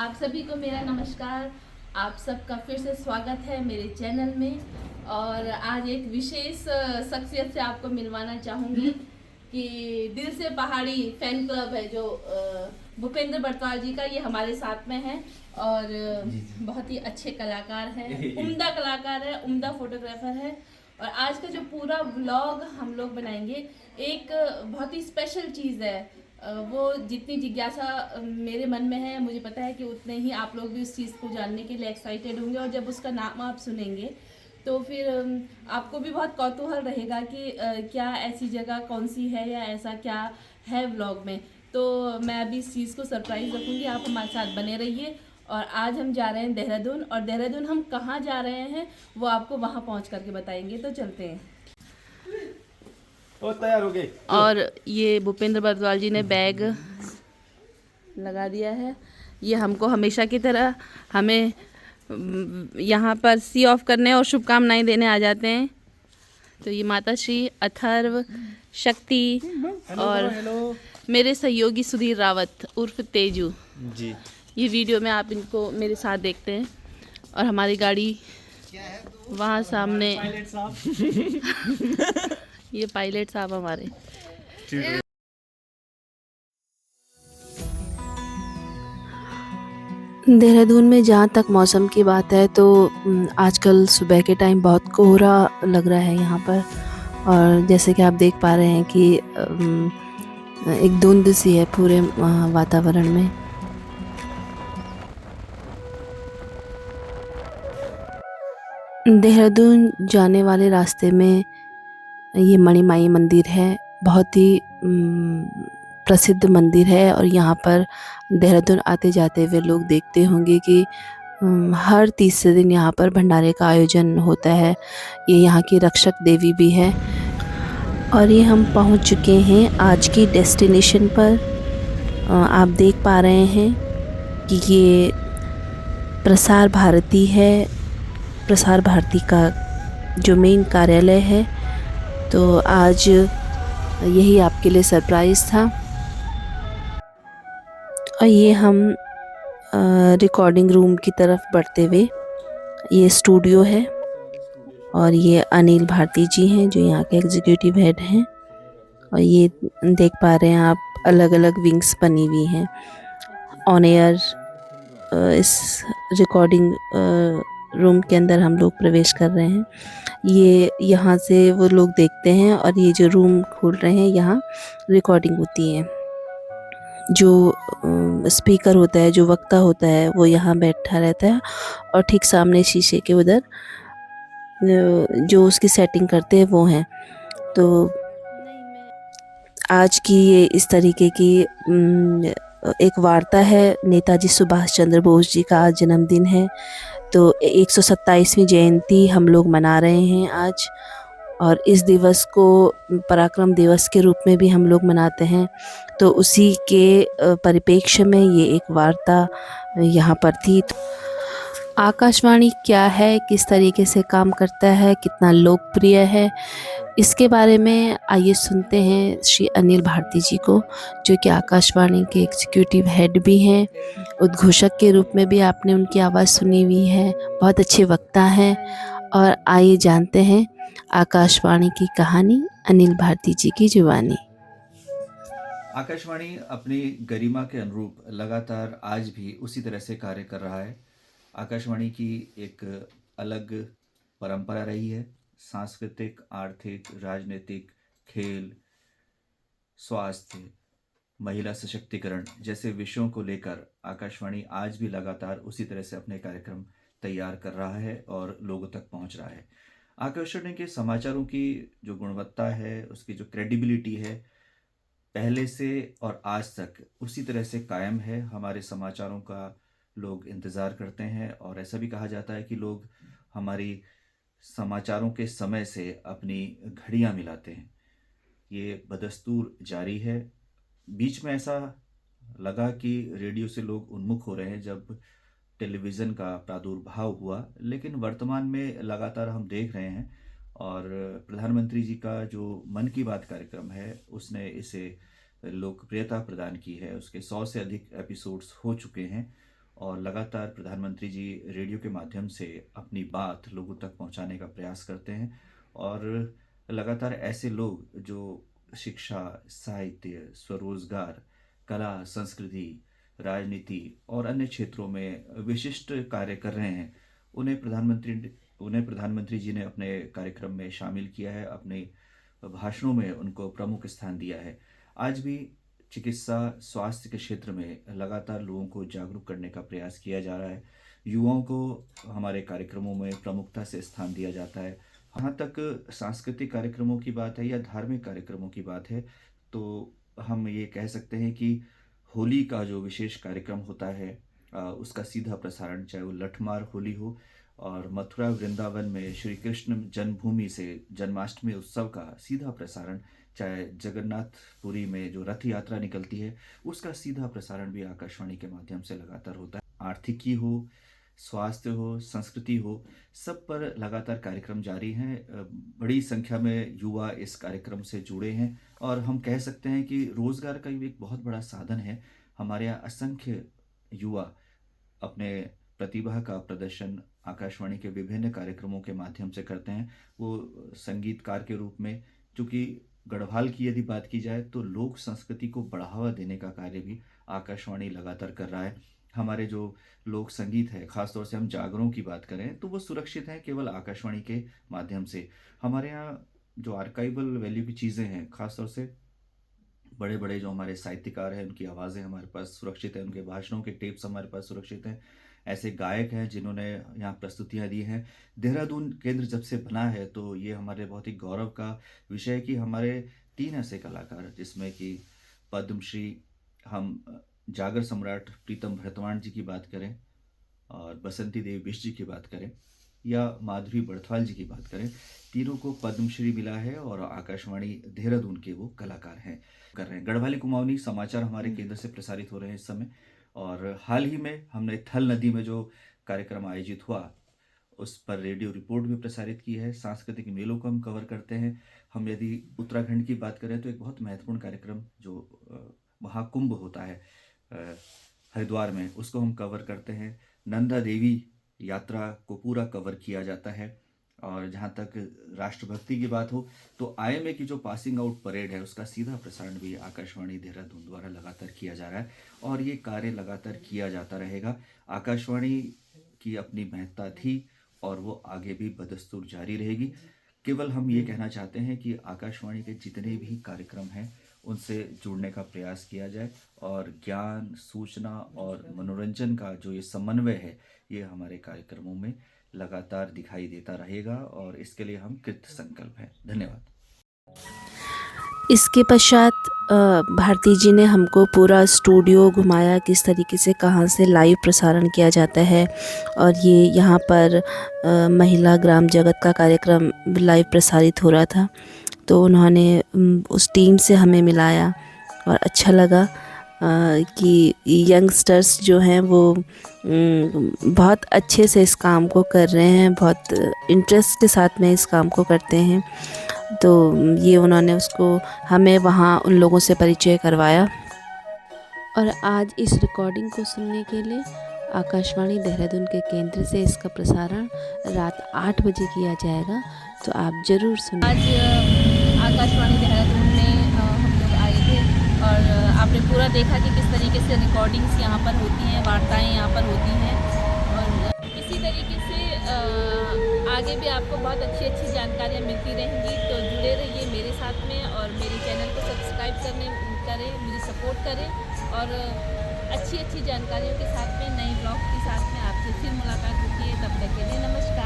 आप सभी को मेरा नमस्कार। आप सबका फिर से स्वागत है मेरे चैनल में। और आज एक विशेष शख्सियत से आपको मिलवाना चाहूँगी कि दिल से पहाड़ी फैन क्लब है जो भूपेंद्र बरताल जी का, ये हमारे साथ में है। और बहुत ही अच्छे कलाकार हैं, उम्दा कलाकार है, उम्दा फोटोग्राफर है। और आज का जो पूरा व्लॉग हम लोग बनाएंगे, एक बहुत ही स्पेशल चीज़ है। वो जितनी जिज्ञासा मेरे मन में है, मुझे पता है कि उतने ही आप लोग भी उस चीज़ को जानने के लिए एक्साइटेड होंगे। और जब उसका नाम आप सुनेंगे तो फिर आपको भी बहुत कौतूहल रहेगा कि क्या ऐसी जगह कौन सी है या ऐसा क्या है व्लॉग में। तो मैं अभी इस चीज़ को सरप्राइज़ रखूँगी, आप हमारे साथ बने रहिए। और आज हम जा रहे हैं देहरादून, और देहरादून हम कहाँ जा रहे हैं वो आपको वहाँ पहुँच करके बताएंगे। तो चलते हैं। वो तैयार हो गए। और ये भूपेंद्र बरद्वाल जी ने बैग लगा दिया है। ये हमको हमेशा की तरह हमें यहाँ पर सी ऑफ करने और शुभकामनाएं देने आ जाते हैं। तो ये माता श्री, अथर्व, शक्ति और मेरे सहयोगी सुधीर रावत उर्फ तेजू जी। ये वीडियो में आप इनको मेरे साथ देखते हैं। और हमारी गाड़ी वहाँ सामने ये पायलट साहब हमारे। देहरादून में जहाँ तक मौसम की बात है तो आजकल सुबह के टाइम बहुत कोहरा लग रहा है यहाँ पर। और जैसे कि आप देख पा रहे हैं कि एक धुंध सी है पूरे वातावरण में। देहरादून जाने वाले रास्ते में ये मणिमाई मंदिर है, बहुत ही प्रसिद्ध मंदिर है। और यहाँ पर देहरादून आते जाते हुए लोग देखते होंगे कि हर तीसरे दिन यहाँ पर भंडारे का आयोजन होता है। ये यहाँ की रक्षक देवी भी है। और ये हम पहुँच चुके हैं आज की डेस्टिनेशन पर। आप देख पा रहे हैं कि ये प्रसार भारती है, प्रसार भारती का जो मेन कार्यालय है। तो आज यही आपके लिए सरप्राइज़ था। और ये हम रिकॉर्डिंग रूम की तरफ बढ़ते हुए, ये स्टूडियो है। और ये अनिल भारती जी हैं जो यहाँ के एग्जीक्यूटिव हेड हैं। और ये देख पा रहे हैं आप, अलग अलग विंग्स बनी हुई हैं ऑन एयर। इस रिकॉर्डिंग रूम के अंदर हम लोग प्रवेश कर रहे हैं। ये यहाँ से वो लोग देखते हैं, और ये जो रूम खोल रहे हैं यहाँ रिकॉर्डिंग होती है। जो स्पीकर होता है, जो वक्ता होता है, वो यहाँ बैठा रहता है। और ठीक सामने शीशे के उधर जो उसकी सेटिंग करते हैं वो हैं। तो आज की ये इस तरीके की एक वार्ता है। नेताजी सुभाष चंद्र बोस जी का आज जन्मदिन है, तो 127वीं जयंती हम लोग मना रहे हैं आज। और इस दिवस को पराक्रम दिवस के रूप में भी हम लोग मनाते हैं। तो उसी के परिप्रेक्ष्य में ये एक वार्ता यहाँ पर थी। आकाशवाणी क्या है, किस तरीके से काम करता है, कितना लोकप्रिय है, इसके बारे में आइए सुनते हैं श्री अनिल भारती जी को, जो कि आकाशवाणी के एग्जीक्यूटिव हेड भी हैं। उद्घोषक के रूप में भी आपने उनकी आवाज़ सुनी हुई है, बहुत अच्छे वक्ता हैं। और आइए जानते हैं आकाशवाणी की कहानी, अनिल भारती जी की जुबानी। आकाशवाणी अपनी गरिमा के अनुरूप लगातार आज भी उसी तरह से कार्य कर रहा है। आकाशवाणी की एक अलग परंपरा रही है। सांस्कृतिक, आर्थिक, राजनीतिक, खेल, स्वास्थ्य, महिला सशक्तिकरण जैसे विषयों को लेकर आकाशवाणी आज भी लगातार उसी तरह से अपने कार्यक्रम तैयार कर रहा है और लोगों तक पहुंच रहा है। आकाशवाणी के समाचारों की जो गुणवत्ता है, उसकी जो क्रेडिबिलिटी है, पहले से और आज तक उसी तरह से कायम है। हमारे समाचारों का लोग इंतज़ार करते हैं, और ऐसा भी कहा जाता है कि लोग हमारी समाचारों के समय से अपनी घड़ियां मिलाते हैं। ये बदस्तूर जारी है। बीच में ऐसा लगा कि रेडियो से लोग उन्मुख हो रहे हैं जब टेलीविज़न का प्रादुर्भाव हुआ, लेकिन वर्तमान में लगातार हम देख रहे हैं। और प्रधानमंत्री जी का जो मन की बात कार्यक्रम है, उसने इसे लोकप्रियता प्रदान की है। उसके 100 से अधिक एपिसोड्स हो चुके हैं, और लगातार प्रधानमंत्री जी रेडियो के माध्यम से अपनी बात लोगों तक पहुंचाने का प्रयास करते हैं और लगातार ऐसे लोग जो शिक्षा, साहित्य, स्वरोजगार, कला, संस्कृति, राजनीति और अन्य क्षेत्रों में विशिष्ट कार्य कर रहे हैं, उन्हें प्रधानमंत्री जी ने अपने कार्यक्रम में शामिल किया है, अपने भाषणों में उनको प्रमुख स्थान दिया है। आज भी चिकित्सा स्वास्थ्य के क्षेत्र में लगातार लोगों को जागरूक करने का प्रयास किया जा रहा है। युवाओं को हमारे कार्यक्रमों में प्रमुखता से स्थान दिया जाता है। जहाँ तक सांस्कृतिक कार्यक्रमों की बात है या धार्मिक कार्यक्रमों की बात है, तो हम ये कह सकते हैं कि होली का जो विशेष कार्यक्रम होता है उसका सीधा प्रसारण, चाहे वो लठमार होली हो और मथुरा वृंदावन में श्री कृष्ण जन्मभूमि से जन्माष्टमी उत्सव का सीधा प्रसारण, चाहे जगन्नाथपुरी में जो रथ यात्रा निकलती है उसका सीधा प्रसारण भी आकाशवाणी के माध्यम से लगातार होता है। आर्थिकी हो, स्वास्थ्य हो, संस्कृति हो, सब पर लगातार कार्यक्रम जारी हैं। बड़ी संख्या में युवा इस कार्यक्रम से जुड़े हैं और हम कह सकते हैं कि रोज़गार का भी एक बहुत बड़ा साधन है। हमारे यहाँ असंख्य युवा अपने प्रतिभा का प्रदर्शन आकाशवाणी के विभिन्न कार्यक्रमों के माध्यम से करते हैं। वो संगीतकार के रूप में, चूँकि गढ़वाल की यदि बात की जाए तो लोक संस्कृति को बढ़ावा देने का कार्य भी आकाशवाणी लगातार कर रहा है। हमारे जो लोक संगीत है, ख़ासतौर से हम जागरों की बात करें तो वो सुरक्षित हैं केवल आकाशवाणी के माध्यम से। हमारे यहाँ जो आर्काइवल वैल्यू की चीज़ें हैं, ख़ासतौर से बड़े बड़े जो हमारे साहित्यकार हैं उनकी आवाज़ें हमारे पास सुरक्षित हैं, उनके भाषणों के टेप्स हमारे पास सुरक्षित हैं। ऐसे गायक हैं जिन्होंने यहाँ प्रस्तुतियाँ दी हैं। देहरादून केंद्र जब से बना है तो ये हमारे बहुत ही गौरव का विषय है कि हमारे 3 ऐसे कलाकार, जिसमें कि पद्मश्री हम जागर सम्राट प्रीतम भरतवाण जी की बात करें और बसंती देवी बिष्ट जी की बात करें या माधुरी बड़थवाल जी की बात करें, तीनों को पद्मश्री मिला है और आकाशवाणी देहरादून के वो कलाकार हैं कर रहे हैं। गढ़वाली कुमाऊनी समाचार हमारे केंद्र से प्रसारित हो रहे हैं इस समय और हाल ही में हमने थल नदी में जो कार्यक्रम आयोजित हुआ उस पर रेडियो रिपोर्ट भी प्रसारित की है। सांस्कृतिक मेलों को हम कवर करते हैं। हम यदि उत्तराखंड की बात करें तो एक बहुत महत्वपूर्ण कार्यक्रम जो महाकुंभ होता है हरिद्वार में, उसको हम कवर करते हैं। नंदा देवी यात्रा को पूरा कवर किया जाता है और जहाँ तक राष्ट्रभक्ति की बात हो तो IMA की जो पासिंग आउट परेड है उसका सीधा प्रसारण भी आकाशवाणी देहरादून द्वारा लगातार किया जा रहा है और ये कार्य लगातार किया जाता रहेगा। आकाशवाणी की अपनी महत्ता थी और वो आगे भी बदस्तूर जारी रहेगी। केवल हम ये कहना चाहते हैं कि आकाशवाणी के जितने भी कार्यक्रम हैं उनसे जुड़ने का प्रयास किया जाए और ज्ञान, सूचना और मनोरंजन का जो ये समन्वय है ये हमारे कार्यक्रमों में लगातार दिखाई देता रहेगा और इसके लिए हम कृत संकल्प हैं। धन्यवाद। इसके पश्चात भारती जी ने हमको पूरा स्टूडियो घुमाया, किस तरीके से कहाँ से लाइव प्रसारण किया जाता है और ये यहाँ पर महिला ग्राम जगत का कार्यक्रम लाइव प्रसारित हो रहा था, तो उन्होंने उस टीम से हमें मिलाया और अच्छा लगा कि यंगस्टर्स जो हैं वो बहुत अच्छे से इस काम को कर रहे हैं, बहुत इंटरेस्ट के साथ में इस काम को करते हैं। तो ये उन्होंने उसको हमें वहाँ उन लोगों से परिचय करवाया। और आज इस रिकॉर्डिंग को सुनने के लिए आकाशवाणी देहरादून के केंद्र से इसका प्रसारण रात 8 बजे किया जाएगा, तो आप ज़रूर सुनें। आज आकाशवाणी देहरादून में हम लोग आए थे और आपने पूरा देखा कि किस तरीके से रिकॉर्डिंग्स यहाँ पर होती हैं, वार्ताएं यहाँ पर होती हैं और इसी तरीके से आगे भी आपको बहुत अच्छी अच्छी जानकारियाँ मिलती रहेंगी। तो जुड़े रहिए मेरे साथ में और मेरे चैनल को सब्सक्राइब करें, मुझे सपोर्ट करें और अच्छी अच्छी जानकारियों के साथ में नए ब्लॉग के साथ में आपसे फिर मुलाकात होती है। तब तक के लिए नमस्कार।